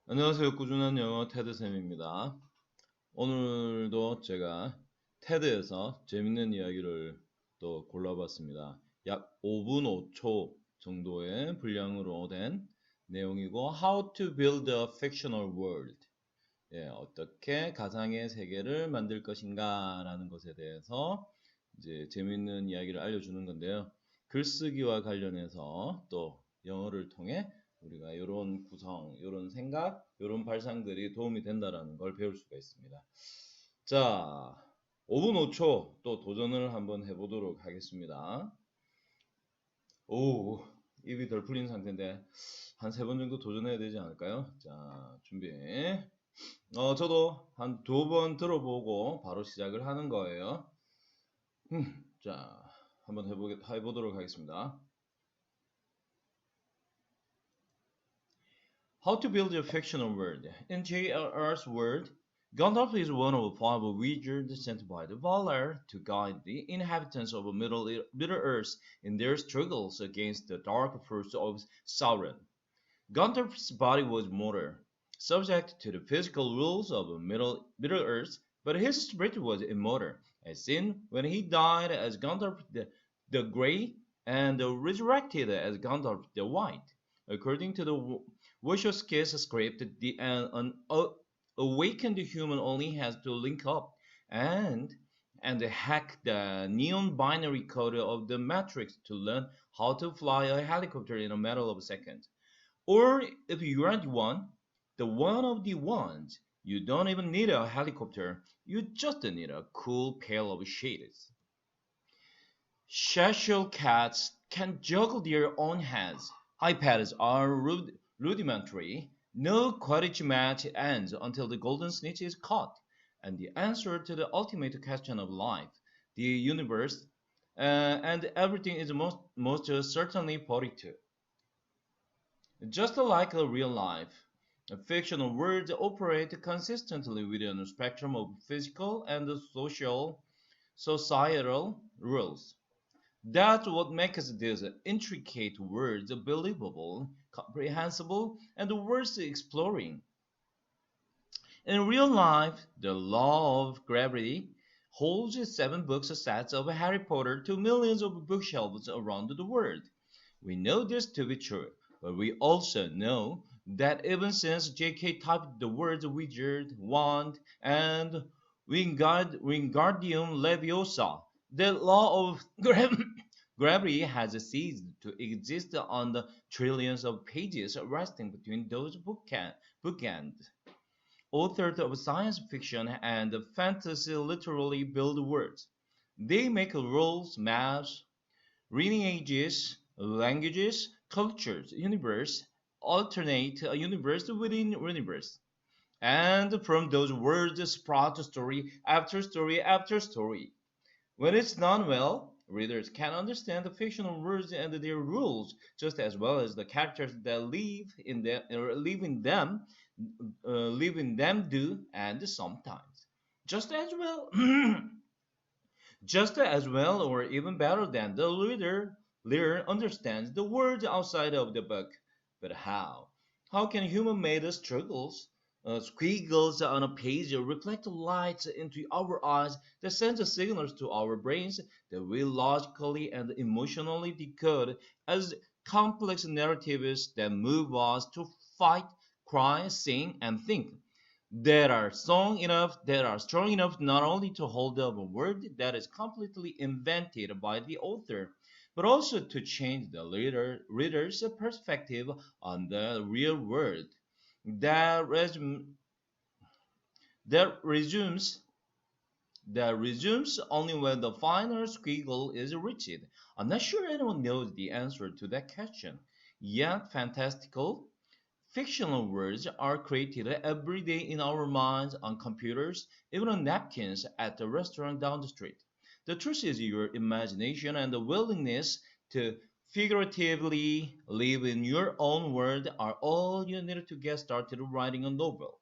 안녕하세요. 꾸준한 영어 테드쌤입니다. 오늘도 제가 테드에서 재밌는 이야기를 또 골라봤습니다. 약 5분 5초 정도의 분량으로 된 내용이고 How to build a fictional world. 어떻게 가상의 세계를 만들 것인가 라는 것에 대해서 이제 재밌는 이야기를 알려주는 건데요. 글쓰기와 관련해서 또 영어를 통해 우리가 이런 구성, 이런 생각, 이런 발상들이 도움이 된다라는 걸 배울 수가 있습니다. 자, 5분 5초 또 도전을 한번 해보도록 하겠습니다. 오, 입이 덜 풀린 상태인데 한 3번 정도 도전해야 되지 않을까요? 자, 준비. 저도 한 2번 들어보고 바로 시작을 하는 거예요. 자, 한번 해보도록 하겠습니다. How to build a fictional world. In J.R.R.'s world, Gandalf is one of 5 wizards sent by the Valar to guide the inhabitants of Middle-earth in their struggles against the dark force of Sauron. Gandalf's body was mortal, subject to the physical rules of Middle-earth, but his spirit was immortal, as seen when he died as Gandalf the Grey and resurrected as Gandalf the White. According to the Wojciechowski's script, an awakened human only has to link up and hack the neon binary code of the Matrix to learn how to fly a helicopter in a matter of seconds. Or if you are the one of the ones, you don't even need a helicopter, you just need a cool pair of shades. Cheshire cats can juggle their own heads. iPads are rudimentary. No Quidditch match ends until the golden snitch is caught. And the answer to the ultimate question of life, the universe, and everything is most certainly 42. Just like a real life, fictional words operate consistently within a spectrum of physical and societal rules. That's what makes these intricate words believable, comprehensible, and worth exploring. In real life, the law of gravity holds 7 book sets of Harry Potter to millions of bookshelves around the world. We know this to be true, but we also know that even since J.K. typed the words wizard, wand, and Wingardium Leviosa, the law of gravity has ceased to exist on the trillions of pages resting between those bookends. Authors of science fiction and fantasy literally build words. They make rules, maps, lineages, languages, cultures, universe, alternate a universe within universe. And from those words sprout story after story after story. When it's done well, readers can understand the fictional words and their rules just as well as the characters that live in them do, and sometimes just as well, just as well, or even better than the reader understands the words outside of the book. But how? How can human-made struggles, squiggles on a page reflect light into our eyes that sends signals to our brains that we logically and emotionally decode as complex narratives that move us to fight, cry, sing, and think? That are strong enough not only to hold up a word that is completely invented by the author, but also to change the reader's perspective on the real world. That, resume, that resumes only when the final squiggle is reached. I'm not sure anyone knows the answer to that question. Yet fantastical fictional words are created every day in our minds, on computers, even on napkins at the restaurant down the street. The truth is, your imagination and the willingness to figuratively live in your own world are all you need to get started writing a novel.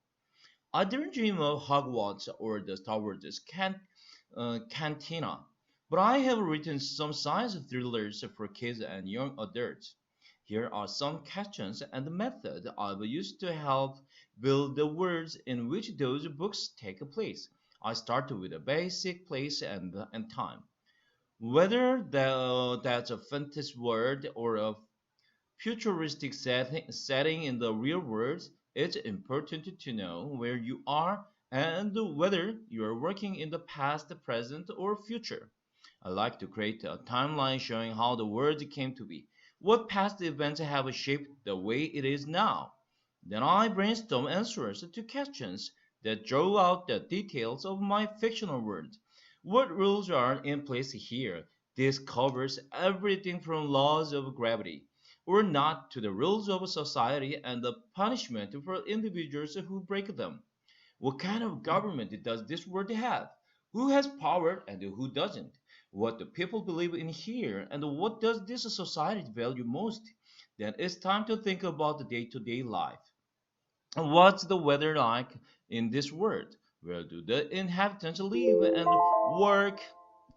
I didn't dream of Hogwarts or the Star Wars cantina, but I have written some science thrillers for kids and young adults. Here are some questions and methods I've used to help build the words in which those books take place. I started with a basic place and time. Whether that's a fantasy world or a futuristic setting in the real world, it's important to know where you are and whether you are working in the past, present, or future. I like to create a timeline showing how the world came to be, what past events have shaped the way it is now. Then I brainstorm answers to questions that draw out the details of my fictional world. What rules are in place here? This covers everything from laws of gravity or not to the rules of society and the punishment for individuals who break them. What kind of government does this world have? Who has power and who doesn't? What do people believe in here and what does this society value most? Then it's time to think about the day-to-day life. What's the weather like in this world? Where do the inhabitants live and work?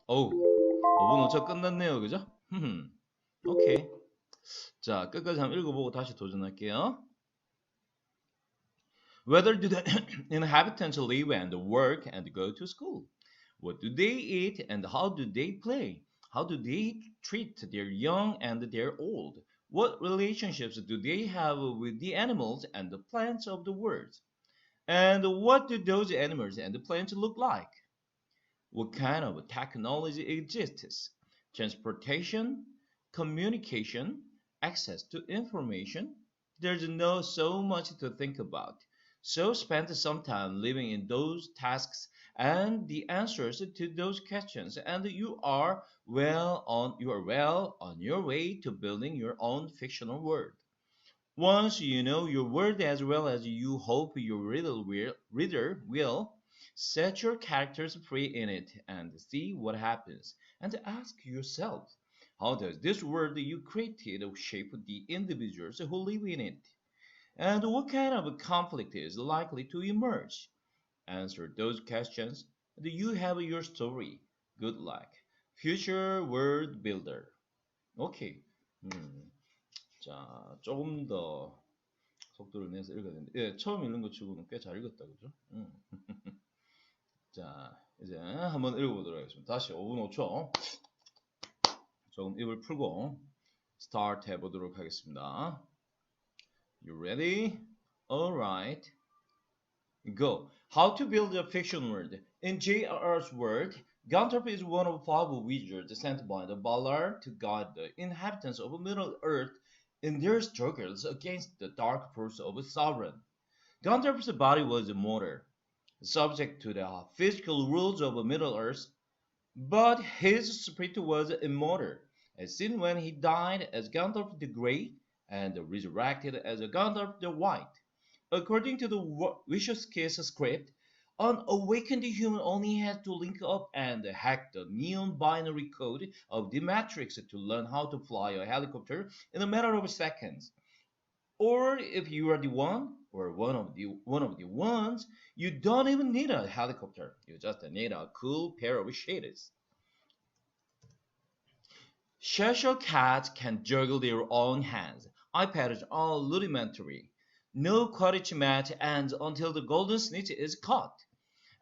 Oh, 5분 5초 끝났네요. 그죠? 오케이. 자, 끝까지 한번 읽어보고 다시 도전할게요. Whether do the inhabitants live and work and go to school? What do they eat and how do they play? How do they treat their young and their old? What relationships do they have with the animals and the plants of the world? And what do those animals and the plants look like? What kind of technology exists? Transportation, communication, access to information? There's no so much to think about. So spend some time living in those tasks and the answers to those questions, and you are well on your way to building your own fictional world. Once you know your word as well as you hope your reader will, set your characters free in it and see what happens. And ask yourself, how does this world you created shape the individuals who live in it? And what kind of conflict is likely to emerge? Answer those questions, and you have your story. Good luck. Future Word Builder. 오케이. 자, 조금 더 속도를 내서 읽어야 되는데, 예, 처음 읽는 것 치고는 꽤 잘 읽었다, 그죠? 자, 이제 한번 읽어보도록 하겠습니다. 다시 5분 5초. 조금 입을 풀고 스타트 해보도록 하겠습니다. You ready? Alright. Go. How to build a fiction world. In J.R.'s world, Gunthorpe is one of 5 wizards sent by the Valar to guide the inhabitants of Middle-earth in their struggles against the dark force of Sauron. Gunthorpe's body was immortal, subject to the physical rules of Middle-earth, but his spirit was immortal, as seen when he died as Gunthorpe the Great and resurrected as Gunthorpe the White. According to the Vicious Kiss script, an awakened human only had to link up and hack the neon binary code of the Matrix to learn how to fly a helicopter in a matter of seconds. Or if you are the one, or one of the ones, you don't even need a helicopter. You just need a cool pair of shades. Cheshire cats can juggle their own hands. iPads are rudimentary. No Quidditch match ends until the golden snitch is caught.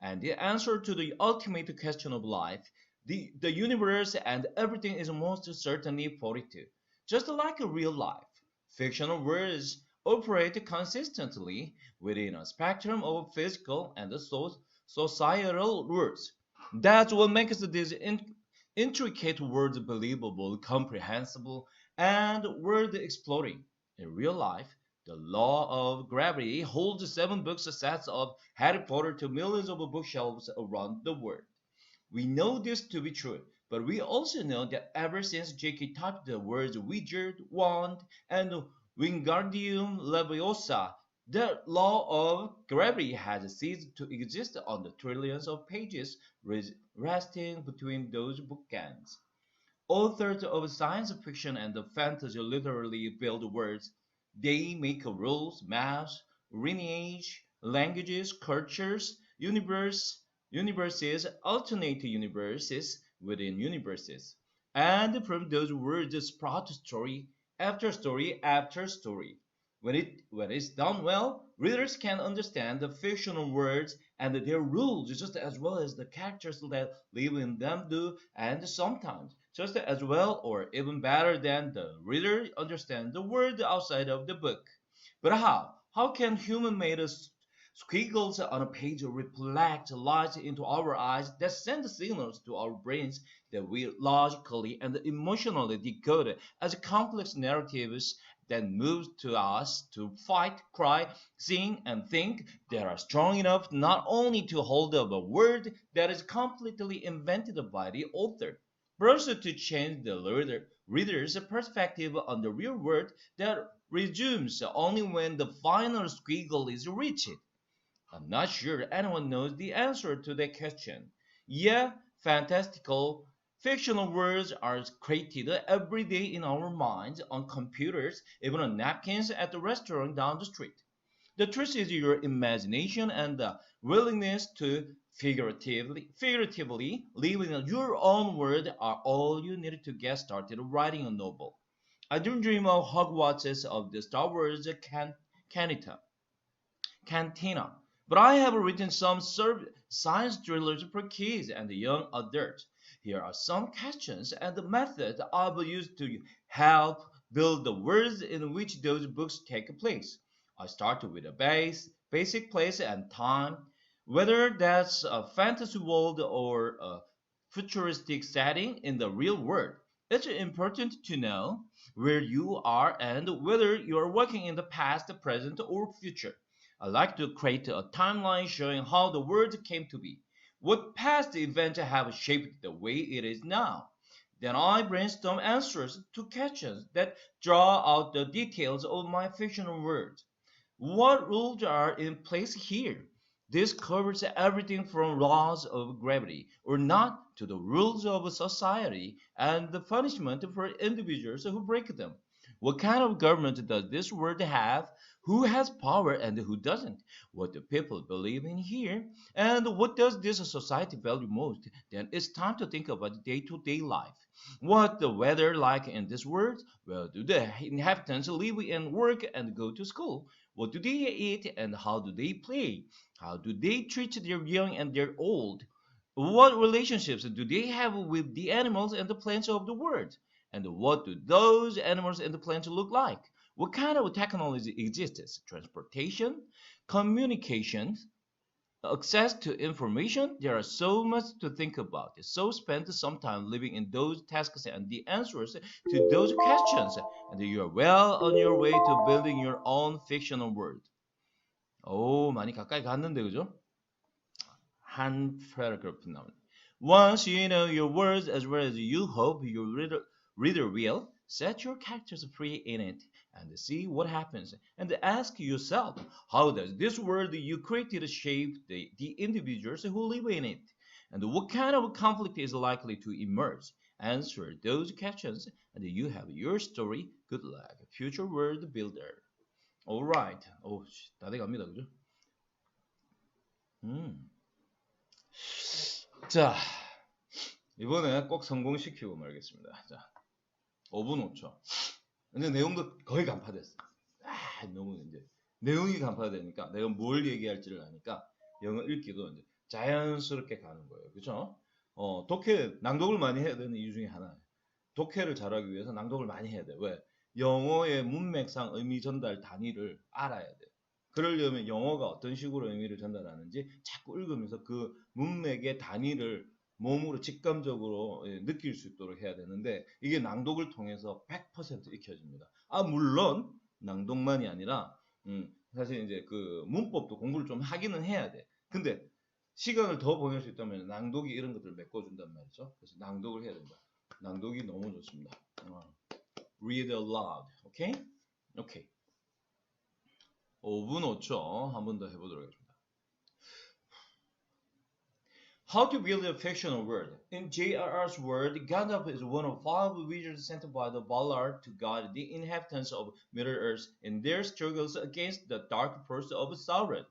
And the answer to the ultimate question of life, the universe and everything is most certainly 42. Just like a real life, fictional words operate consistently within a spectrum of physical and societal rules. That's what makes these intricate words believable, comprehensible, and worth exploring. In real life, the law of gravity holds 7 book sets of Harry Potter to millions of bookshelves around the world. We know this to be true, but we also know that ever since J.K. typed the words wizard, wand, and Wingardium Leviosa, the law of gravity has ceased to exist on the trillions of pages resting between those bookends. Authors of science fiction and fantasy literally build words. They make rules, maps, lineage, languages, cultures, universes, alternate universes within universes. And from those words sprout story after story after story. When it's done well, readers can understand the fictional words and their rules just as well as the characters that live in them do, and sometimes just as well or even better than the reader understands the word outside of the book. But how? How can human-made squiggles on a page reflect light into our eyes that send signals to our brains that we logically and emotionally decode as complex narratives that move to us to fight, cry, sing, and think that are strong enough not only to hold up a word that is completely invented by the author, but also to change the reader's perspective on the real world that resumes only when the final squiggle is reached. I'm not sure anyone knows the answer to that question. Yeah, fantastical, fictional words are created every day in our minds, on computers, even on napkins at the restaurant down the street. The truth is your imagination and the willingness to figuratively live in your own world are all you need to get started writing a novel. I don't dream of Hogwarts of the Star Wars canita, cantina, but I have written some science thrillers for kids and young adults. Here are some questions and the methods I've used to help build the worlds in which those books take place. I started with a basic place and time, whether that's a fantasy world or a futuristic setting in the real world. It's important to know where you are and whether you are working in the past, present, or future. I like to create a timeline showing how the world came to be, what past events have shaped the way it is now. Then I brainstorm answers to questions that draw out the details of my fictional world. What rules are in place here? This covers everything from laws of gravity or not to the rules of society and the punishment for individuals who break them. What kind of government does this world have? Who has power and who doesn't? What do people believe in here? And what does this society value most? Then it's time to think about day-to-day life. What the weather like in this world? Where do the inhabitants live and work and go to school? What do they eat and how do they play? How do they treat their young and their old? What relationships do they have with the animals and the plants of the world? And what do those animals and the plants look like? What kind of technology exists? Transportation, communication, access to information. There are so much to think about. So spend some time living in those tasks and the answers to those questions, and you are well on your way to building your own fictional world. 오, 많이 가까이 갔는데, 그죠? 한 paragraph 나오네. Once you know your words as well as you hope your reader will, set your characters free in it and see what happens. And ask yourself, how does this world you created shape the individuals who live in it? And what kind of conflict is likely to emerge? Answer those questions and you have your story. Good luck, future world builder. Alright. 오, 다 돼갑니다. 그죠? 자, 이번에 꼭 성공시키고 말겠습니다. 자, 5분 5초. 근데 내용도 거의 간파됐어. 너무 이제 내용이 간파되니까 내가 뭘 얘기할지를 아니까 영어 읽기도 이제 자연스럽게 가는 거예요. 그죠? 독해, 낭독을 많이 해야 되는 이유 중에 하나예요. 독해를 잘하기 위해서 낭독을 많이 해야 돼. 왜? 영어의 문맥상 의미 전달 단위를 알아야 돼. 그러려면 영어가 어떤 식으로 의미를 전달하는지 자꾸 읽으면서 그 문맥의 단위를 몸으로 직감적으로 느낄 수 있도록 해야 되는데 이게 낭독을 통해서 100% 익혀집니다. 물론 낭독만이 아니라 사실 이제 그 문법도 공부를 좀 하기는 해야 돼. 근데 시간을 더 보낼 수 있다면 낭독이 이런 것들을 메꿔준단 말이죠. 그래서 낭독을 해야 된다. 낭독이 너무 좋습니다. Read aloud. 오케이? 오케이. 5분 5초 한 번 더 해보도록 하겠습니다. How to build a fictional world. In J.R.R.'s world, Gandalf is one of 5 wizards sent by the Valar to guide the inhabitants of Middle-earth in their struggles against the dark force of Sauron.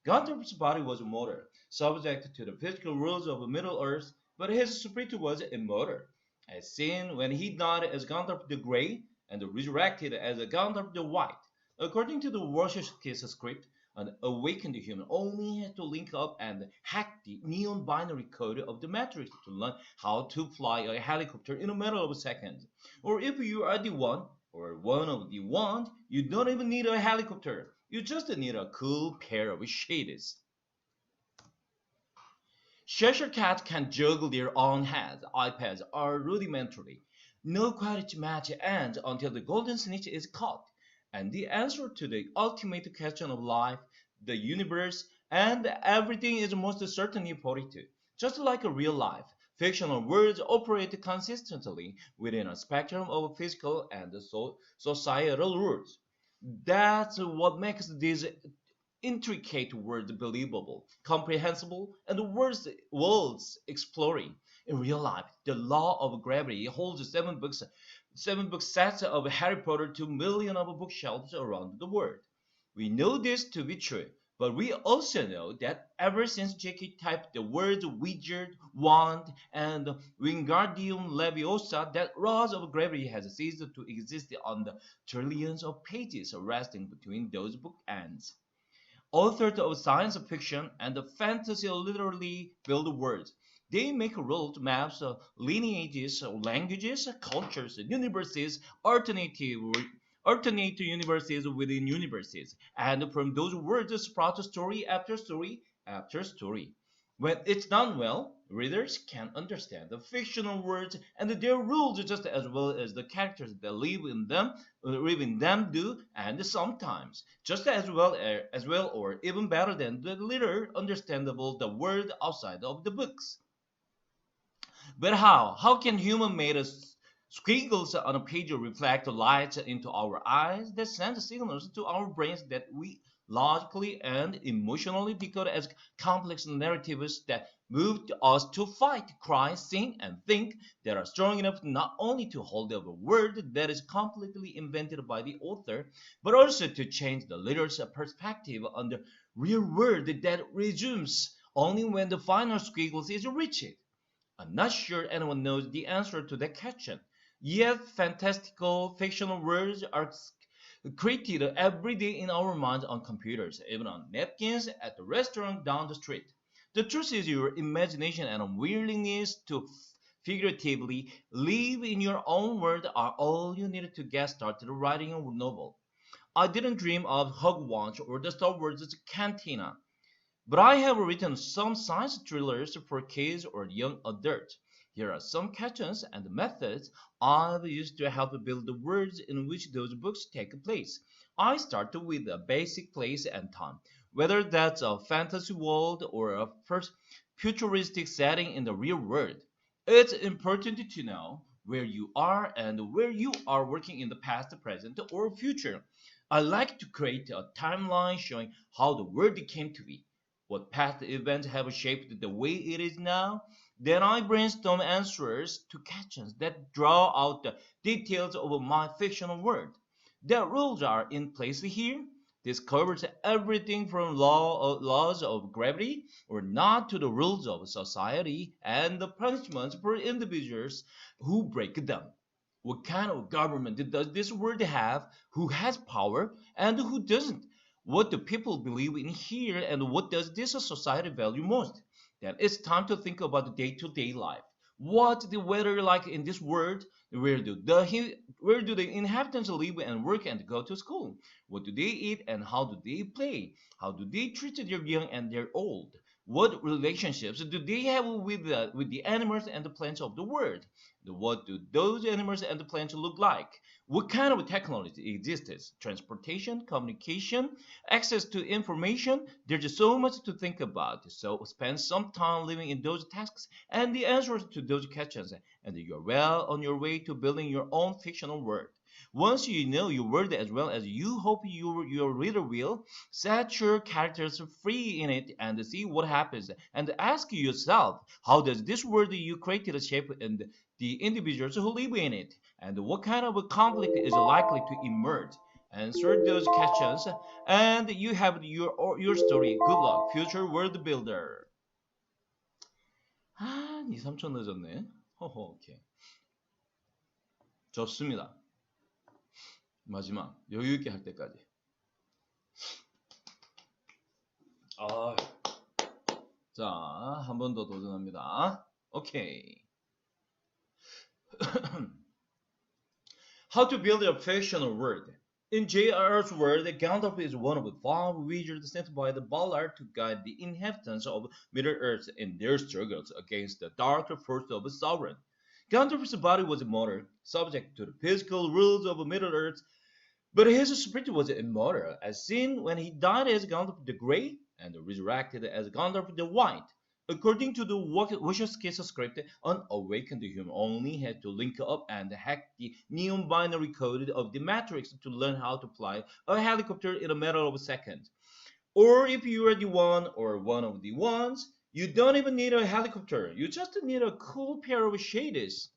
Gandalf's body was mortal, subject to the physical rules of Middle-earth, but his spirit was immortal. As seen when he died as Gandalf the Grey, and resurrected as a Gandalf the White. According to the Wachowski's script, an awakened human only had to link up and hack the neon binary code of the Matrix to learn how to fly a helicopter in a matter of seconds. Or if you are the one, or one of the ones, you don't even need a helicopter. You just need a cool pair of shades. Cheshire Cat can juggle their own heads. iPads are rudimentary. No quality match ends until the golden snitch is caught. And the answer to the ultimate question of life, the universe, and everything is most certainly 42. Just like a real life, fictional words operate consistently within a spectrum of physical and societal rules. That's what makes these intricate words believable, comprehensible, and worlds exploring. In real life, the law of gravity holds seven book sets of Harry Potter to millions of bookshelves around the world. We know this to be true, but we also know that ever since J.K. typed the words wizard, wand, and Wingardium Leviosa, that laws of gravity has ceased to exist on the trillions of pages resting between those bookends. Authors of science fiction and fantasy literally build words. They make road maps, lineages, languages, cultures, universes, alternate universes within universes, and from those words sprout story after story after story. When it's done well, readers can understand the fictional words and their rules just as well as the characters that live in them do, and sometimes just as well or even better than the little understandable the word outside of the books. But how? How can human-made squiggles on a page reflect light into our eyes that send signals to our brains that we logically and emotionally decode as complex narratives that move us to fight, cry, sing, and think that are strong enough not only to hold up a word that is completely invented by the author, but also to change the reader's perspective on the real world that resumes only when the final squiggles is reached. I'm not sure anyone knows the answer to that question. Yet fantastical fictional words are created every day in our minds on computers, even on napkins at the restaurant down the street. The truth is your imagination and willingness to figuratively live in your own world are all you need to get started writing a novel. I didn't dream of Hogwarts or the Star Wars Cantina. But I have written some science thrillers for kids or young adults. Here are some questions and methods I've used to help build the worlds in which those books take place. I start with a basic place and time, whether that's a fantasy world or a futuristic setting in the real world. It's important to know where you are and where you are working in the past, present, or future. I like to create a timeline showing how the world came to be, what past events have shaped the way it is now. Then I brainstorm answers to questions that draw out the details of my fictional world. The rules are in place here. This covers everything from laws of gravity or not to the rules of society and the punishments for individuals who break them. What kind of government does this world have? Who has power and who doesn't? What do people believe in here and what does this society value most? Then it's time to think about the day-to-day life. What's the weather like in this world? Where do the inhabitants live and work and go to school? What do they eat and how do they play? How do they treat their young and their old? What relationships do they have with the animals and the plants of the world? What do those animals and the plants look like? What kind of technology exists? Transportation, communication, access to information. There's just so much to think about. So spend some time living in those tasks and the answers to those questions, and you're well on your way to building your own fictional world. Once you know your world as well as you hope your reader will, set your characters free in it and see what happens. And ask yourself, how does this world you created shape and the individuals who live in it? And what kind of a conflict is likely to emerge? Answer those questions, and you have your story. Good luck, future world builder. 한 2, 3초 늦었네. 허허, 오케이. 좋습니다. 마지막 여유 있게 할 때까지. 자, 한 번 더 도전합니다. 오케이. How to build a fictional word. In J.R.R.'s word, Gandalf is one of the 5 wizards sent by the Valar to guide the inhabitants of Middle-earth in their struggles against the dark force of Sauron. Gandalf's body was mortal, subject to the physical rules of Middle-earth, but his spirit was immortal, as seen when he died as Gandalf the Grey and resurrected as Gandalf the White. According to the Wachowski's script, an awakened human only had to link up and hack the neon binary code of the Matrix to learn how to fly a helicopter in a matter of seconds. Or if you are the one or one of the ones, you don't even need a helicopter. You just need a cool pair of shades.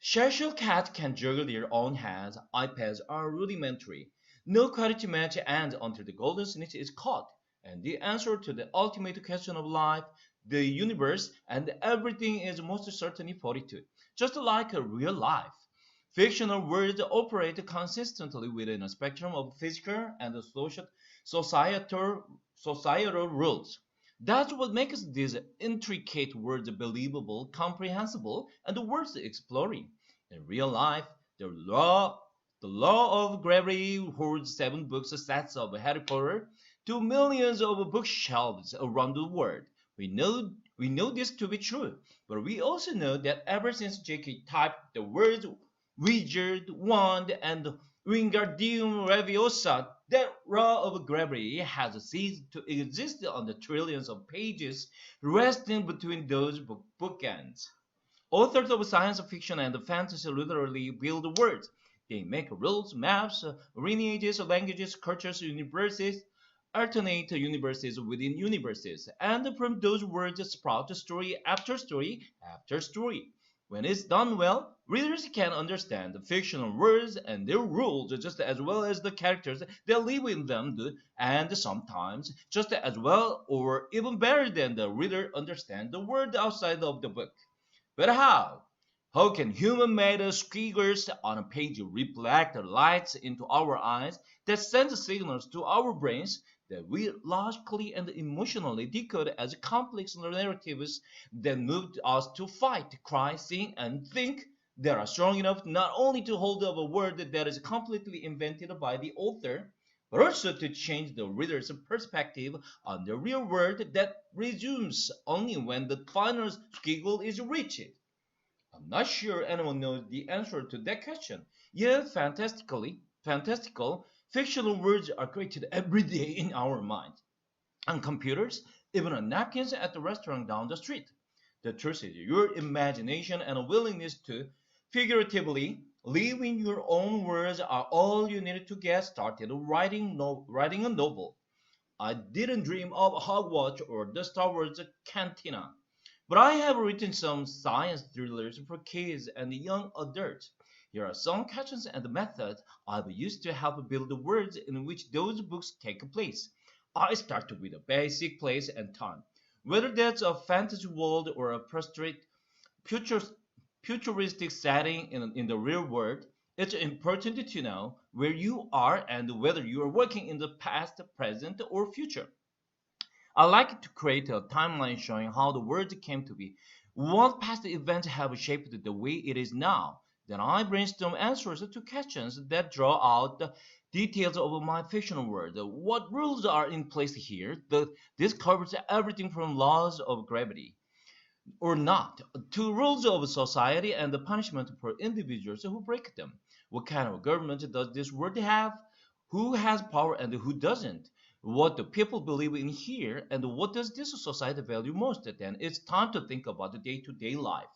Cheshire cats can juggle their own heads. iPads are rudimentary. No quality match ends until the golden snitch is caught. And the answer to the ultimate question of life, the universe, and everything is most certainly 42. Just like a real life. Fictional words operate consistently within a spectrum of physical and societal rules. That's what makes these intricate words believable, comprehensible, and worth exploring. In real life, the law of gravity holds 7 book sets of Harry Potter to millions of bookshelves around the world. We know this to be true, but we also know that ever since J.K. typed the words wizard, wand, and Wingardium Leviosa, that law of gravity has ceased to exist on the trillions of pages resting between those bookends. Authors of science fiction and fantasy literally build words. They make rules, maps, lineages, languages, cultures, universes, alternate universes within universes, and from those words sprout story after story after story. When it's done well, readers can understand the fictional words and their rules just as well as the characters that live in them do, and sometimes just as well or even better than the reader understands the world outside of the book. But how? How can human-made squiggles on a page reflect lights into our eyes that send signals to our brains that we logically and emotionally decode as complex narratives that moved us to fight, cry, sing, and think that are strong enough not only to hold up a word that is completely invented by the author, but also to change the reader's perspective on the real world that resumes only when the final squiggle is reached? I'm not sure anyone knows the answer to that question. Yet, fantastical, fictional words are created every day in our minds. On computers, even on napkins at the restaurant down the street. The truth is, your imagination and a willingness to figuratively live in your own words are all you need to get started writing a novel. I didn't dream of Hogwarts or the Star Wars Cantina. But I have written some science thrillers for kids and young adults. Here are some questions and methods I've used to help build the worlds in which those books take place. I start with a basic place and time. Whether that's a fantasy world or a futuristic setting in the real world, it's important to know where you are and whether you are working in the past, present, or future. I like to create a timeline showing how the world came to be, what past events have shaped the way it is now. Then I brainstorm answers to questions that draw out the details of my fictional world. What rules are in place here? This covers everything from laws of gravity or not to rules of society and the punishment for individuals who break them. What kind of government does this world have? Who has power and who doesn't? What do people believe in here, and what does this society value most? Then it's time to think about the day-to-day life.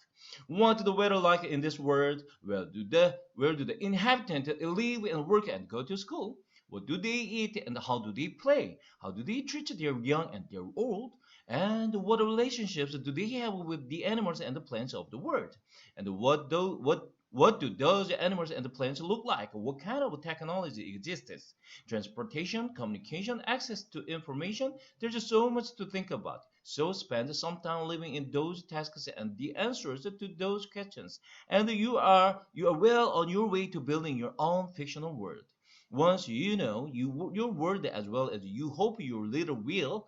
What the weather like in this world? Where do the inhabitants live and work and go to school? What do they eat and how do they play? How do they treat their young and their old? And what relationships do they have with the animals and the plants of the world? And What do those animals and plants look like? What kind of technology exists? Transportation, communication, access to information. There's just so much to think about. So spend some time living in those tasks and the answers to those questions. And you are well on your way to building your own fictional world. Once you know your world as well as you hope your little will,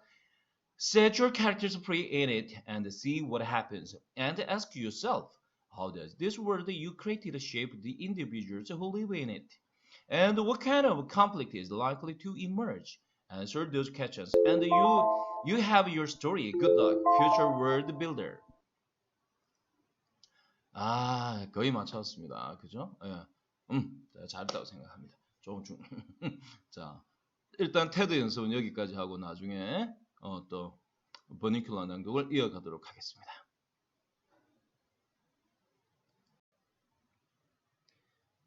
set your characters free in it and see what happens. And ask yourself, how does this world you created shape the individuals who live in it? And what kind of conflict is likely to emerge? Answer those questions, and you have your story. Good luck, future world builder. 아, 거의 맞췄습니다. 그죠? 예. 잘했다고 생각합니다. 조금 중. 자, 일단 테드 연습은 여기까지 하고 나중에 또 버니큘러 낭독을 이어가도록 하겠습니다.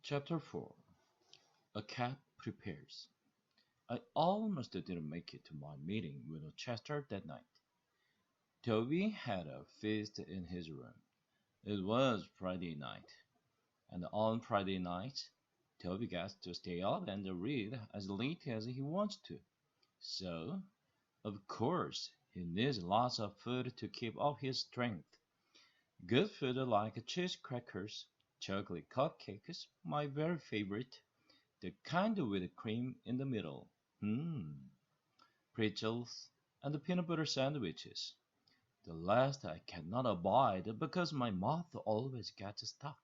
Chapter 4. A cat prepares. I almost didn't make it to my meeting with Chester that night. Toby had a feast in his room. It was Friday night, and on Friday night, Toby gets to stay up and read as late as he wants to. So, of course, he needs lots of food to keep up his strength. Good food like cheese crackers, chocolate cupcakes, my very favorite, the kind with cream in the middle. Pretzels and peanut butter sandwiches. The last I cannot abide because my mouth always gets stuck.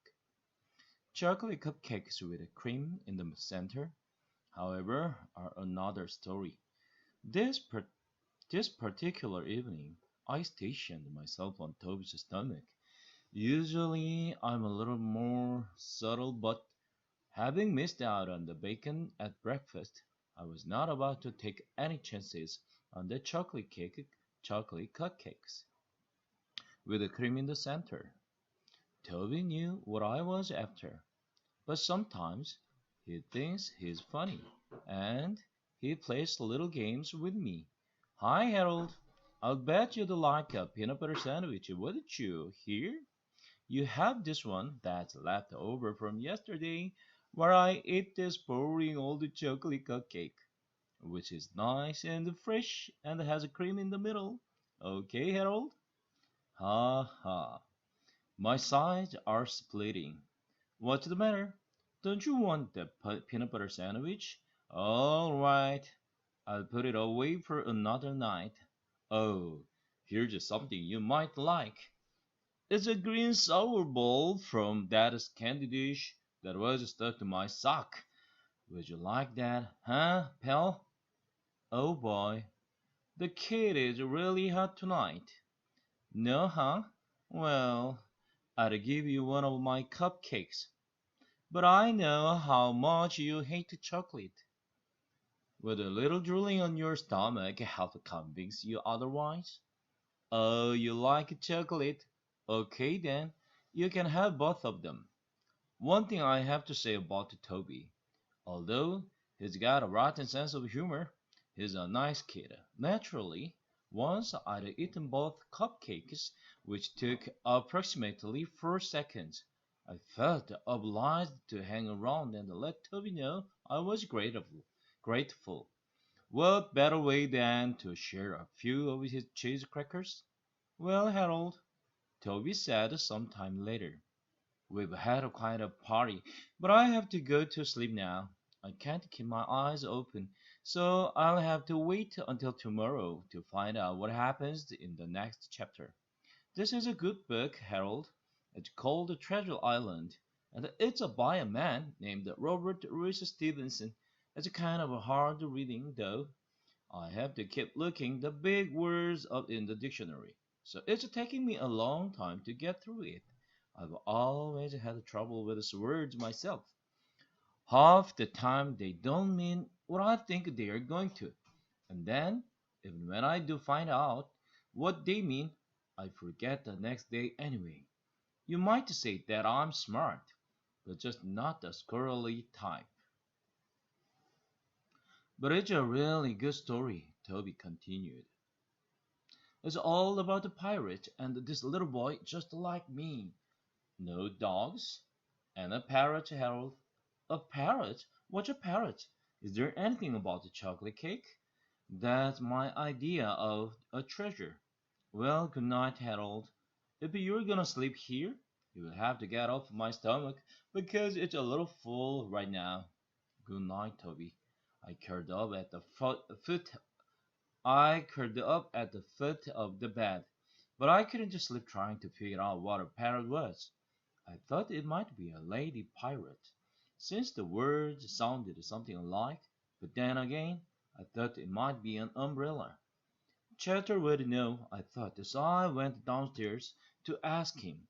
Chocolate cupcakes with cream in the center, however, are another story. This particular evening, I stationed myself on Toby's stomach. Usually, I'm a little more subtle, but having missed out on the bacon at breakfast, I was not about to take any chances on the chocolate cupcakes with the cream in the center. Toby knew what I was after, but sometimes he thinks he's funny, and he plays little games with me. Hi, Harold. I'll bet you'd like a peanut butter sandwich, wouldn't you? Here? You have this one that's left over from yesterday, where I ate this boring old chocolate cupcake, which is nice and fresh and has cream in the middle. Okay, Harold? Ha ha. My sides are splitting. What's the matter? Don't you want the peanut butter sandwich? All right. I'll put it away for another night. Oh, here's something you might like. It's a green sour ball from that candy dish that was stuck to my sock. Would you like that, huh, pal? Oh boy, the kid is really hot tonight. No, huh? Well, I'd give you one of my cupcakes. But I know how much you hate chocolate. Would a little drooling on your stomach help convince you otherwise? Oh, you like chocolate? Okay then, you can have both of them. One thing I have to say about Toby, although he's got a rotten sense of humor, he's a nice kid. Naturally, once I'd eaten both cupcakes, which took approximately 4 seconds, I felt obliged to hang around and let Toby know I was grateful. What better way than to share a few of his cheese crackers? Well, Harold, Toby said some time later, we've had quite a party, but I have to go to sleep now. I can't keep my eyes open, so I'll have to wait until tomorrow to find out what happens in the next chapter. This is a good book, Harold. It's called Treasure Island, and it's by a man named Robert Louis Stevenson. It's kind of hard reading, though. I have to keep looking the big words up in the dictionary, so it's taking me a long time to get through it. I've always had trouble with these words myself. Half the time they don't mean what I think they are going to. And then, even when I do find out what they mean, I forget the next day anyway. You might say that I'm smart, but just not the squirrely type. But it's a really good story, Toby continued. It's all about a pirate and this little boy just like me. No dogs, And a parrot, Harold. A parrot? What's a parrot? Is there anything about the chocolate cake? That's my idea of a treasure. Well, good night, Harold. If you're gonna sleep here, you will have to get off my stomach because it's a little full right now. Good night, Toby. I curled up at the foot. I curled up at the foot of the bed, but I couldn't just sleep trying to figure out what a parrot was. I thought it might be a lady pirate, since the words sounded something alike, but then again, I thought it might be an umbrella. Chatter would know, I thought, as I went downstairs to ask him.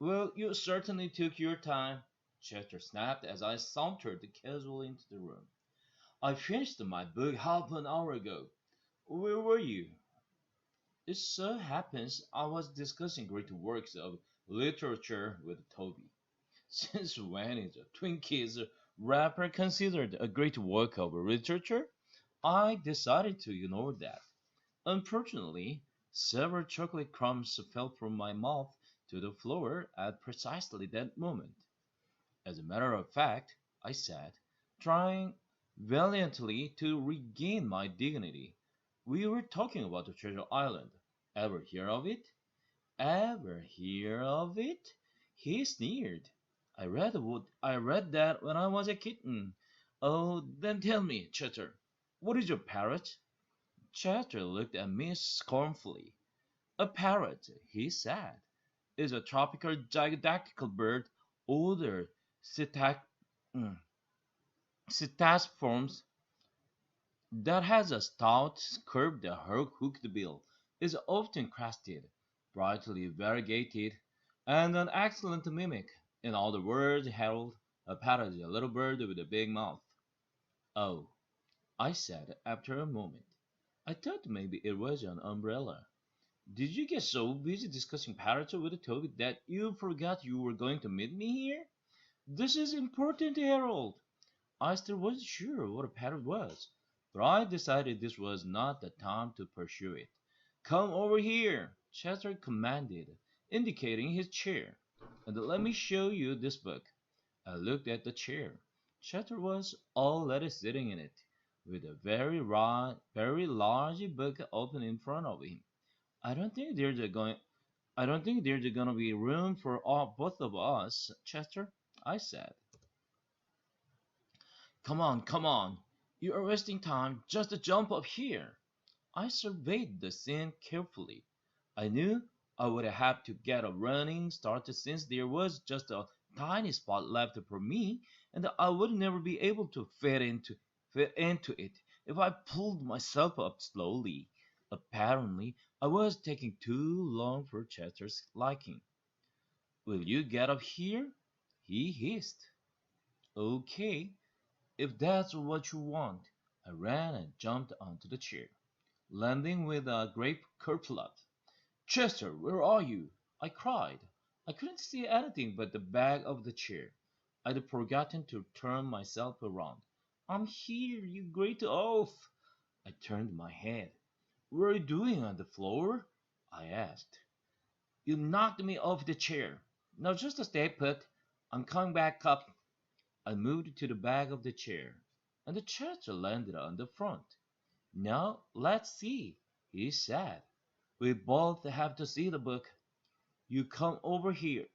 Well, you certainly took your time, Chatter snapped as I sauntered casually into the room. I finished my book half an hour ago. Where were you? It so happens I was discussing great works of literature with Toby. Since when is a Twinkies wrapper considered a great work of literature? I decided to ignore that. Unfortunately, several chocolate crumbs fell from my mouth to the floor at precisely that moment. As a matter of fact, I said, trying valiantly to regain my dignity, we were talking about the treasure island. Ever hear of it? Ever hear of it? He sneered. I read that when I was a kitten. Oh, then tell me, Chatter, what is your parrot? Chatter looked at me scornfully. A parrot, he said, is a tropical gyrodactyl bird, older mm, ctesiforms, that has a stout, curved, hooked bill, is often crested, brightly variegated, and an excellent mimic. In other words, Harold, a parrot is a little bird with a big mouth. Oh, I said after a moment. I thought maybe it was an umbrella. Did you get so busy discussing parrots with Toby that you forgot you were going to meet me here? This is important, Harold. I still wasn't sure what a parrot was, but I decided this was not the time to pursue it. Come over here, Chester commanded, indicating his chair, and let me show you this book. I looked at the chair. Chester was already sitting in it, with a very large book open in front of him. I don't think there's a going. I don't think there's gonna be room for both of us, Chester, I said. Come on. You are wasting time. Just jump up here. I surveyed the scene carefully. I knew I would have to get a running start since there was just a tiny spot left for me, and I would never be able to fit into it if I pulled myself up slowly. Apparently, I was taking too long for Chester's liking. Will you get up here? He hissed. Okay, if that's what you want. I ran and jumped onto the chair, landing with a great kerplunk. Chester, where are you? I cried. I couldn't see anything but the back of the chair. I'd forgotten to turn myself around. I'm here, you great oaf! I turned my head. What are you doing on the floor? I asked. You knocked me off the chair. Now just stay put. I'm coming back up. I moved to the back of the chair, and the Chester landed on the front. Now let's see, he said. We both have to see the book. You come over here,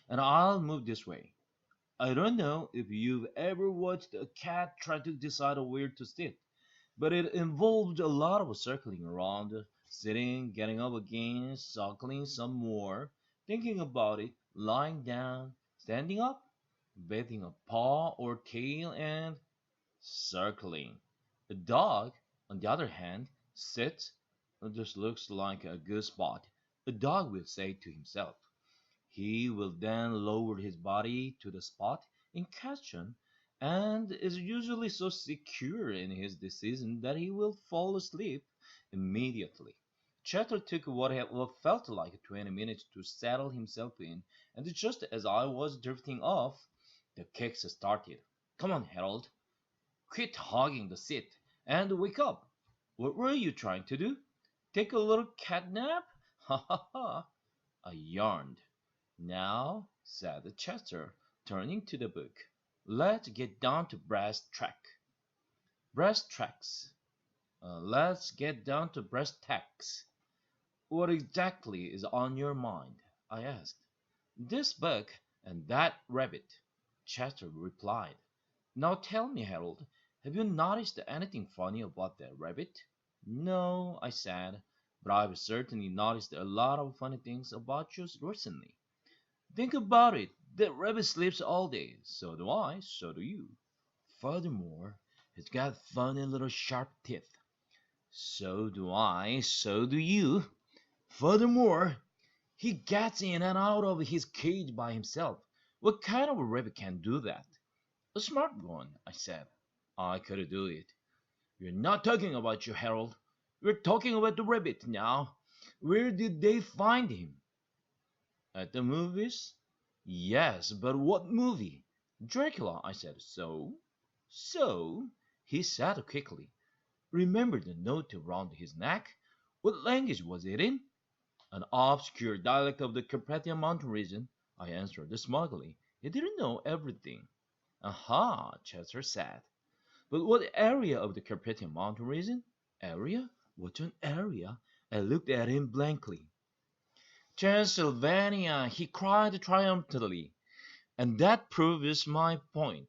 and I'll move this way. I don't know if you've ever watched a cat try to decide where to sit, but it involved a lot of circling around, sitting, getting up again, circling some more, thinking about it, lying down, standing up, bathing a paw or tail, and circling. A dog, on the other hand, sits. This looks like a good spot, a dog will say to himself. He will then lower his body to the spot in question and is usually so secure in his decision that he will fall asleep immediately. Chatter took what felt like 20 minutes to settle himself in, and just as I was drifting off, the kicks started. Come on, Harold. Quit hogging the seat and wake up. What were you trying to do? Take a little cat nap? Ha ha ha. I yawned. Now, said Chester, turning to the book, let's get down to brass track. Brass tracks. Let's get down to brass tacks. What exactly is on your mind? I asked. This book and that rabbit, Chester replied. Now tell me, Harold, have you noticed anything funny about that rabbit? No, I said, but I've certainly noticed a lot of funny things about you recently. Think about it. That rabbit sleeps all day. So do I, so do you. Furthermore, he's got funny little sharp teeth. So do I, so do you. Furthermore, he gets in and out of his cage by himself. What kind of a rabbit can do that? A smart one, I said. I could do it. We're not talking about you, Harold. We're talking about the rabbit now. Where did they find him? At the movies? Yes, but what movie? Dracula, I said. So? So? He said quickly. Remember the note around his neck? What language was it in? An obscure dialect of the Carpathian Mountain region, I answered smugly. He didn't know everything. Aha, Chester said. But what area of the Carpathian Mountain region? Area? What an area? I looked at him blankly. Transylvania, he cried triumphantly. And that proves my point.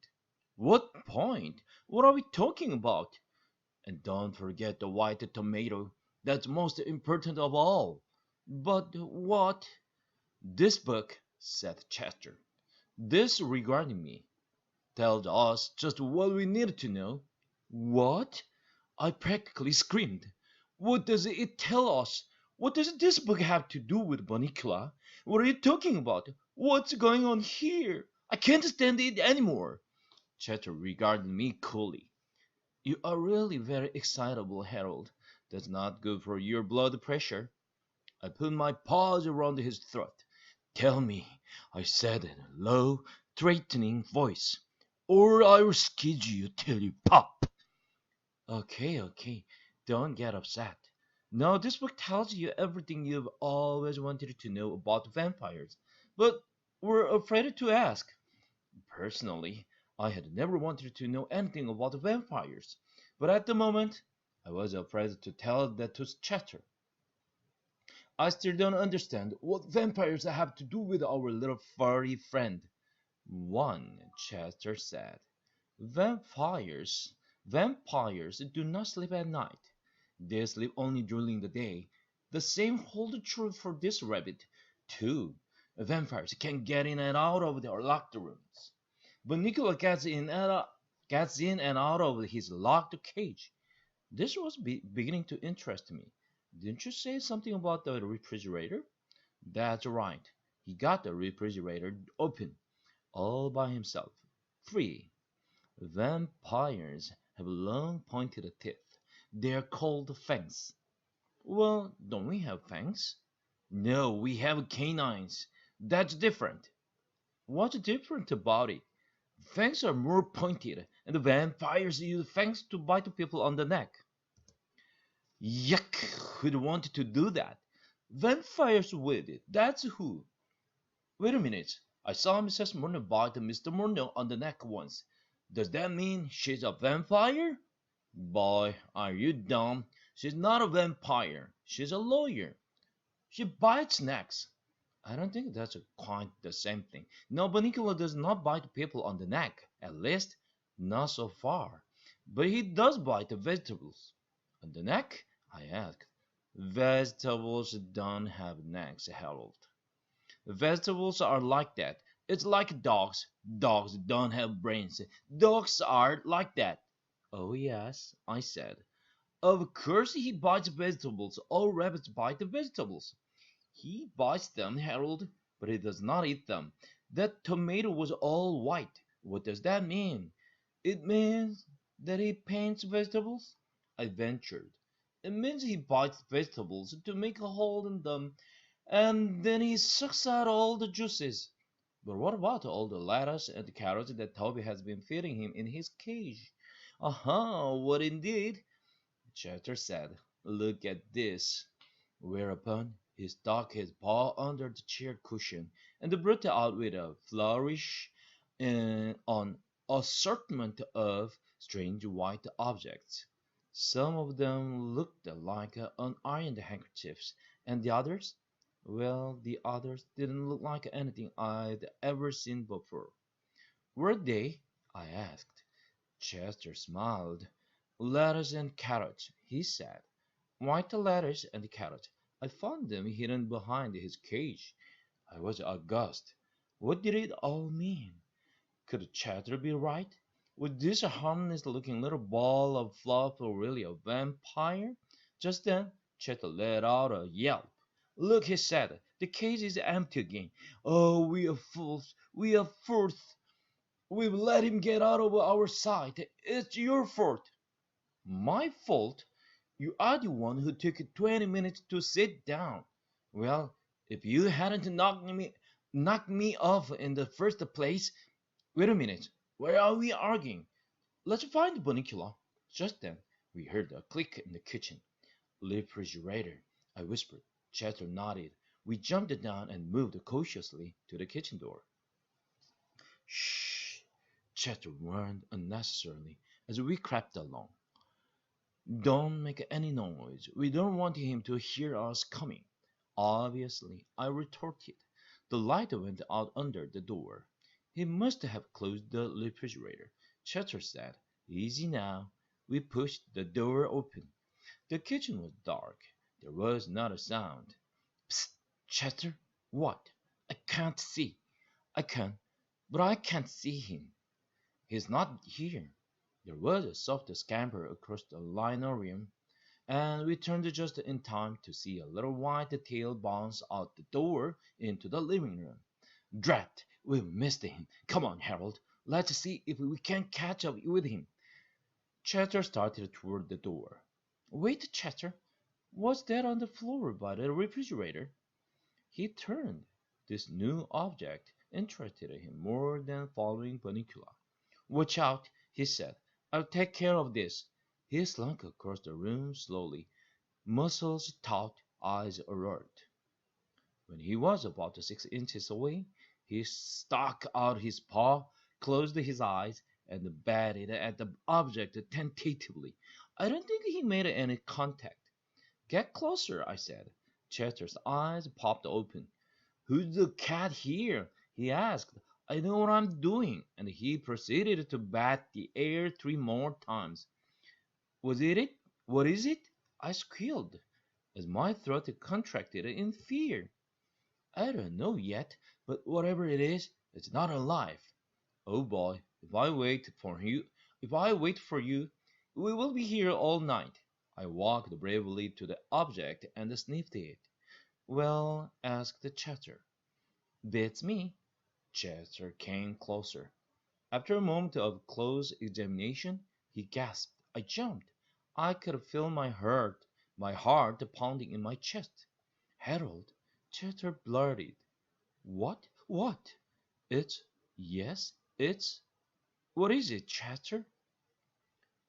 What point? What are we talking about? And don't forget the white tomato. That's most important of all. But what? This book, said Chester. This regarding me. Tells us just what we need to know. What? I practically screamed. What does it tell us? What does this book have to do with Bunnicula? What are you talking about? What's going on here? I can't stand it anymore. Chester regarded me coolly. You are really very excitable, Harold. That's not good for your blood pressure. I put my paws around his throat. Tell me, I said in a low, threatening voice, or I'll skid you till you pop. Okay, don't get upset. No, this book tells you everything you've always wanted to know about vampires, but were afraid to ask. Personally, I had never wanted to know anything about vampires, but at the moment, I was afraid to tell that to Chester. I still don't understand what vampires have to do with our little furry friend. One, Chester said. Vampires, vampires do not sleep at night. They sleep only during the day. The same holds true for this rabbit, too. Vampires can get in and out of their locked rooms. But Nicola gets in and out of his locked cage. This was beginning to interest me. Didn't you say something about the refrigerator? That's right. He got the refrigerator open, all by himself. 3. Vampires have long pointed teeth. They're called fangs. Well, don't we have fangs? No, we have canines. That's different. What's different about it? Fangs are more pointed, and the vampires use fangs to bite people on the neck. Yuck! Who'd want to do that? Vampires would. That's who. Wait a minute. I saw Mrs. Murnau bite Mr. Murnau on the neck once. Does that mean she's a vampire? Boy, are you dumb? She's not a vampire. She's a lawyer. She bites necks. I don't think that's quite the same thing. No, Bonicola does not bite people on the neck. At least, not so far. But he does bite the vegetables. On the neck? I asked. Vegetables don't have necks, Harold. Vegetables are like that. It's like dogs. Dogs don't have brains. Dogs are like that. Oh, yes, I said. Of course he bites vegetables. All rabbits bite the vegetables. He bites them, Harold, but he does not eat them. That tomato was all white. What does that mean? It means that he paints vegetables? I ventured. It means he bites vegetables to make a hole in them, and then he sucks out all the juices. But what about all the lettuce and carrots that Toby has been feeding him in his cage? Aha, what indeed? Chester said. Look at this. Whereupon He stuck his paw under the chair cushion and brought out with a flourish an assortment of strange white objects. Some of them looked like unironed handkerchiefs, and the others, well, the others didn't look like anything I'd ever seen before. Were they? I asked. Chester smiled. Lettuce and carrots, he said. White lettuce and carrots. I found them hidden behind his cage. I was aghast. What did it all mean? Could Chester be right? Was this harmless-looking little ball of fluff really a vampire? Just then, Chester let out a yelp. Look, he said, the cage is empty again. Oh, we are fools! We are fools! We've let him get out of our sight. It's your fault. My fault? You are the one who took 20 minutes to sit down. Well, if you hadn't knocked me off in the first place. Wait a minute. Where are we arguing? Let's find the Bunnicula. Just then, we heard a click in the kitchen. Refrigerator, I whispered. Chester nodded. We jumped down and moved cautiously to the kitchen door. Shh! Chester warned unnecessarily as we crept along. Don't make any noise. We don't want him to hear us coming. Obviously, I retorted. The light went out under the door. He must have closed the refrigerator, Chester said. Easy now. We pushed the door open. The kitchen was dark. There was not a sound. Psst, Chester. What? I can't see. I can, but I can't see him. He's not here. There was a soft scamper across the linoleum, and we turned just in time to see a little white tail bounce out the door into the living room. Drat! We've missed him. Come on, Harold. Let's see if we can catch up with him. Chester started toward the door. Wait, Chester. What's that on the floor by the refrigerator? He turned. This new object interested him more than following Bunnicula. Watch out, he said. I'll take care of this. He slunk across the room slowly, muscles taut, eyes alert. When he was about 6 inches away, he stuck out his paw, closed his eyes, and batted at the object tentatively. I don't think he made any contact. Get closer, I said. Chester's eyes popped open. Who's the cat here? He asked. I know what I'm doing, and he proceeded to bat the air 3 more times. Was it it? What is it? I squealed, as my throat contracted in fear. I don't know yet, but whatever it is, it's not alive. Oh boy, if I wait for you, we will be here all night. I walked bravely to the object and sniffed it. Well, asked Chester. Beats me. Chester came closer. After a moment of close examination, he gasped. I jumped. I could feel my heart pounding in my chest. Harold, Chester blurted. What? What? Yes, it's... What is it, Chester?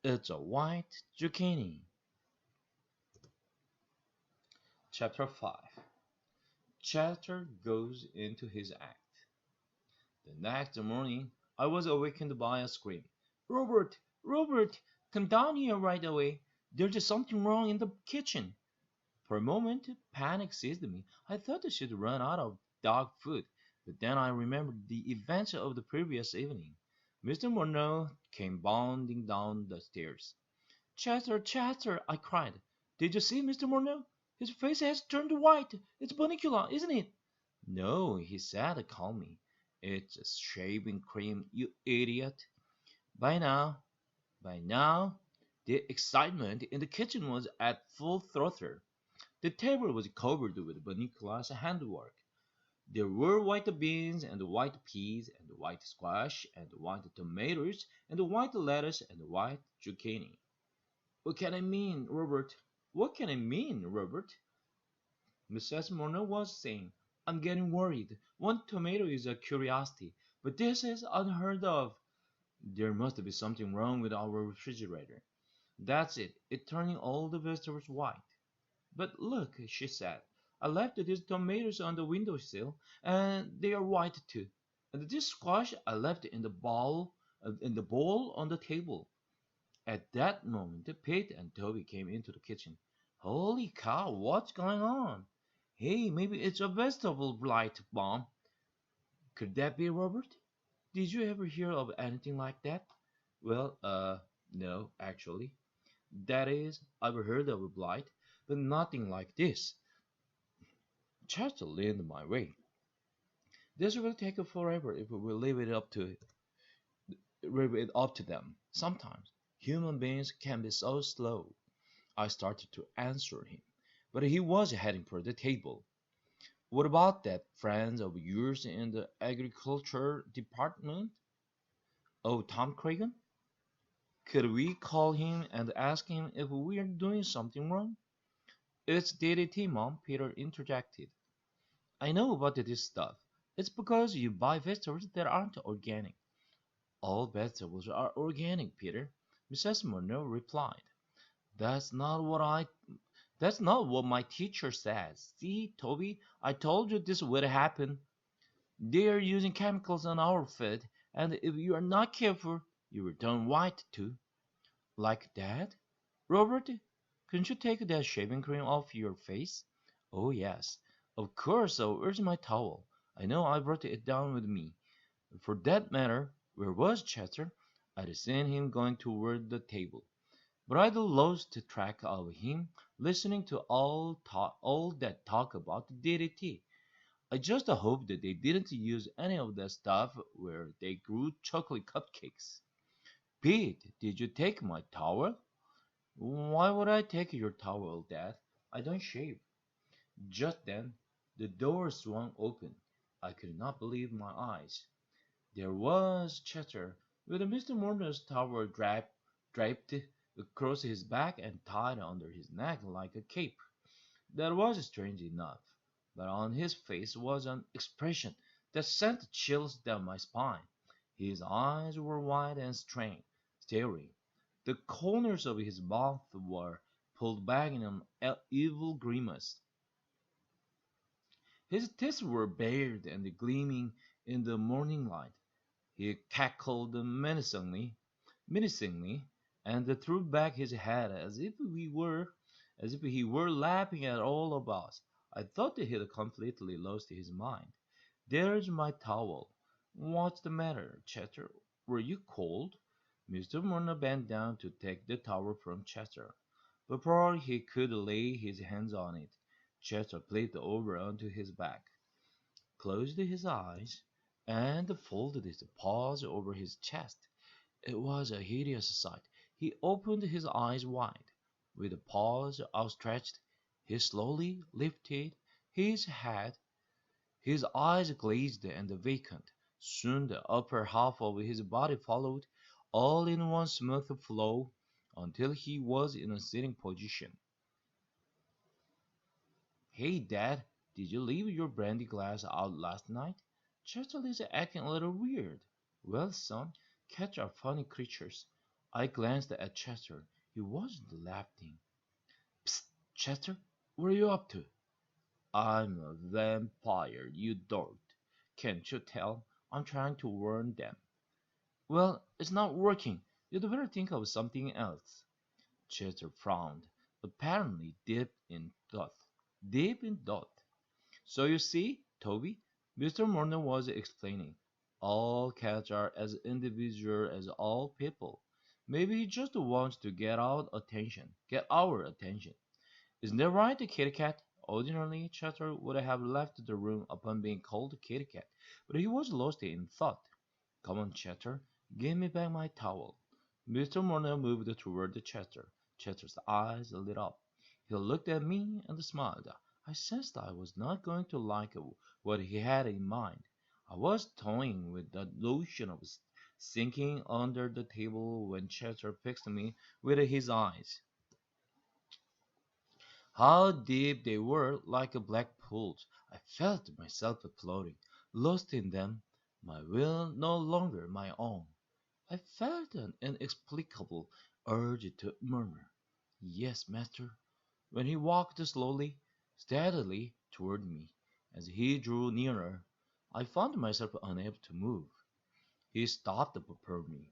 It's a white zucchini. Chapter 5. Chester goes into his act. The next morning, I was awakened by a scream. Robert! Robert! Come down here right away. There's something wrong in the kitchen. For a moment, panic seized me. I thought I should run out of dog food, but then I remembered the events of the previous evening. Mr. Monroe came bounding down the stairs. Chester, Chester, I cried. Did you see Mr. Monroe? His face has turned white. It's Bunnicula, isn't it? No, he said calmly. It's shaving cream, you idiot. By now, the excitement in the kitchen was at full throttle. The table was covered with Bunnicula's handiwork. There were white beans and white peas and white squash and white tomatoes and white lettuce and white zucchini. What can I mean, Robert? What can I mean, Robert? Mrs. Monroe was saying. I'm getting worried. One tomato is a curiosity, but this is unheard of. There must be something wrong with our refrigerator. That's it. It's turning all the vegetables white. But look, she said. I left these tomatoes on the windowsill, and they are white too. And this squash I left in the bowl on the table. At that moment, Pete and Toby came into the kitchen. Holy cow, what's going on? Hey, maybe it's a vegetable blight, Mom. Could that be Robert? Did you ever hear of anything like that? Well, no, actually. That is, I've heard of a blight, but nothing like this. Chester leaned my way. This will take forever if we leave it up to them. Sometimes human beings can be so slow. I started to answer him, but he was heading for the table. What about that friend of yours in the agriculture department? Oh, Tom Cragen? Could we call him and ask him if we are doing something wrong? It's DDT, Mom, Peter interjected. I know about this stuff. It's because you buy vegetables that aren't organic. All vegetables are organic, Peter, Mrs. Monroe replied. That's not what I That's not what my teacher says. See, Toby, I told you this would happen. They are using chemicals on our food, and if you are not careful, you will turn white too. Like that? Robert, couldn't you take that shaving cream off your face? Oh, yes. Of course, so where's my towel? I know I brought it down with me. For that matter, where was Chester? I'd seen him going toward the table, but I'd lost track of him listening to all that talk about the DDT. I just hoped that they didn't use any of that stuff where they grew chocolate cupcakes. Pete, did you take my towel? Why would I take your towel, Dad? I don't shave. Just then, the door swung open. I could not believe my eyes. There was Chester, with Mr. Morton's towel draped across his back and tied under his neck like a cape. That was strange enough, but on his face was an expression that sent chills down my spine. His eyes were wide and strained, staring. The corners of his mouth were pulled back in an evil grimace. His teeth were bared and gleaming in the morning light. He cackled menacingly, and threw back his head as if he were laughing at all of us. I thought that he had completely lost his mind. There's my towel. What's the matter, Chester? Were you cold? Mr. Murner bent down to take the towel from Chester. Before he could lay his hands on it, Chester flipped over onto his back, closed his eyes, and folded his paws over his chest. It was a hideous sight. He opened his eyes wide. With the paws outstretched, he slowly lifted his head. His eyes glazed and vacant. Soon the upper half of his body followed, all in one smooth flow, until he was in a sitting position. Hey, Dad, did you leave your brandy glass out last night? Chester is acting a little weird. Well, son, cats are funny creatures. I glanced at Chester. He wasn't laughing. Psst, Chester, what are you up to? I'm a vampire, you dork. Can't you tell? I'm trying to warn them. Well, it's not working. You'd better think of something else. Chester frowned, apparently deep in thought. Deep in thought. So you see, Toby, Mr. Morgan was explaining, all cats are as individual as all people. Maybe he just wants to get our attention. Isn't that right, kitty cat? Ordinarily, Chester would have left the room upon being called kitty cat, but he was lost in thought. Come on, Chester, give me back my towel. Mr. Morgan moved toward Chester. Chester's eyes lit up. He looked at me and smiled. I sensed I was not going to like what he had in mind. I was toying with the notion of sinking under the table when Chester fixed me with his eyes. How deep they were, like black pools. I felt myself floating, lost in them, my will no longer my own. I felt an inexplicable urge to murmur, Yes, master. When he walked slowly, steadily, toward me. As he drew nearer, I found myself unable to move. He stopped before me,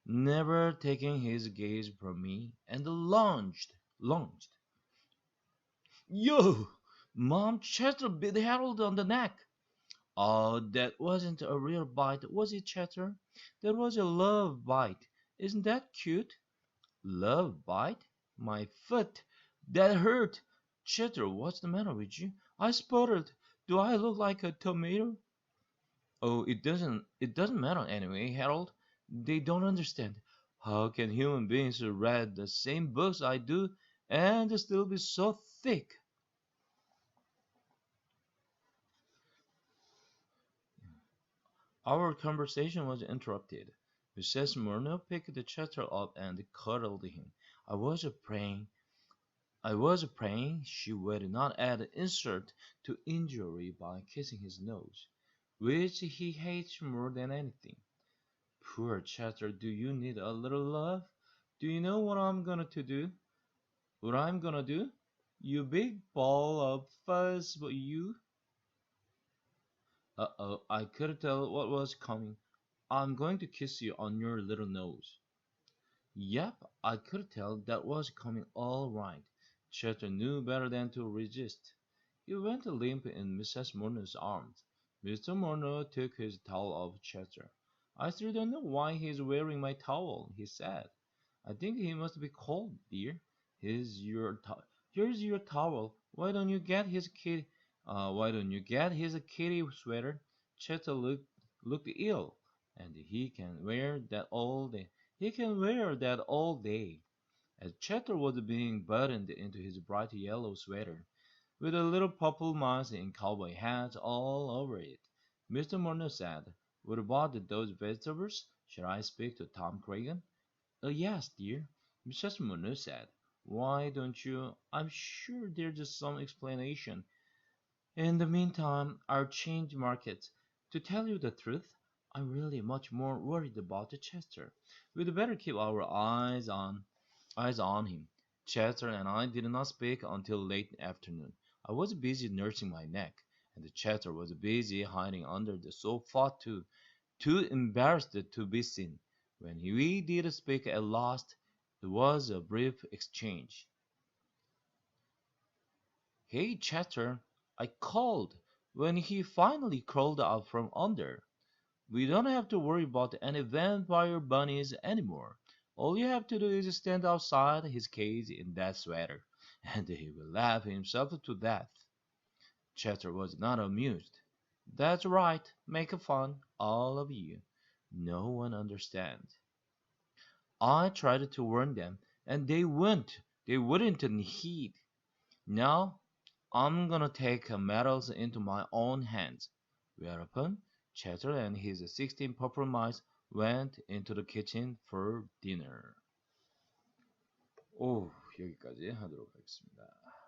never taking his gaze from me, and lunged. Yo! Mom Chester bit Harold on the neck. Oh, that wasn't a real bite, was it, Chester? That was a love bite. Isn't that cute? Love bite? My foot! That hurt! Chester, what's the matter with you? I sputtered. Do I look like a tomato? Oh, it doesn't matter anyway, Harold. They don't understand. How can human beings who read the same books I do and still be so thick? Our conversation was interrupted. Mrs. Murnau picked the Chester up and cuddled him. I was praying I was praying she would not add insult to injury by kissing his nose, which he hates more than anything. Poor Chester, do you need a little love? Do you know what I'm gonna to do? What I'm gonna do? You big ball of fuzz, but you. Uh-oh, I couldn't tell what was coming. I'm going to kiss you on your little nose. Yep, I could tell that was coming all right. Chester knew better than to resist. He went limp in Mrs. Murnau's arms. Mr. Murnau took his towel off Chester. I still don't know why he's wearing my towel, he said. I think he must be cold, dear. Here's your towel. Why don't you get his kitty sweater? Chester looked ill, and he can wear that all day. He can wear that all day. As Chester was being buttoned into his bright yellow sweater, with a little purple mouse and cowboy hats all over it, Mr. Murnau said, "What about those vegetables? Shall I speak to Tom Cregan?" Yes, dear," Mrs. Murnau said. "Why don't you? I'm sure there's some explanation. In the meantime, I'll change markets. To tell you the truth, I'm really much more worried about Chester. We'd better keep our eyes on him." Chester and I did not speak until late afternoon. I was busy nursing my neck, and Chester was busy hiding under the sofa too embarrassed to be seen. When we did speak at last, it was a brief exchange. "Hey, Chester," I called, when he finally crawled out from under. "We don't have to worry about any vampire bunnies anymore. All you have to do is stand outside his cage in that sweater, and he will laugh himself to death." Chester was not amused. "That's right, make fun, all of you. No one understands." I tried to warn them, and they wouldn't heed. "Now I'm gonna take matters into my own hands." Whereupon Chester and his 16 purple mice went into the kitchen for dinner. 오, 여기까지 하도록 하겠습니다.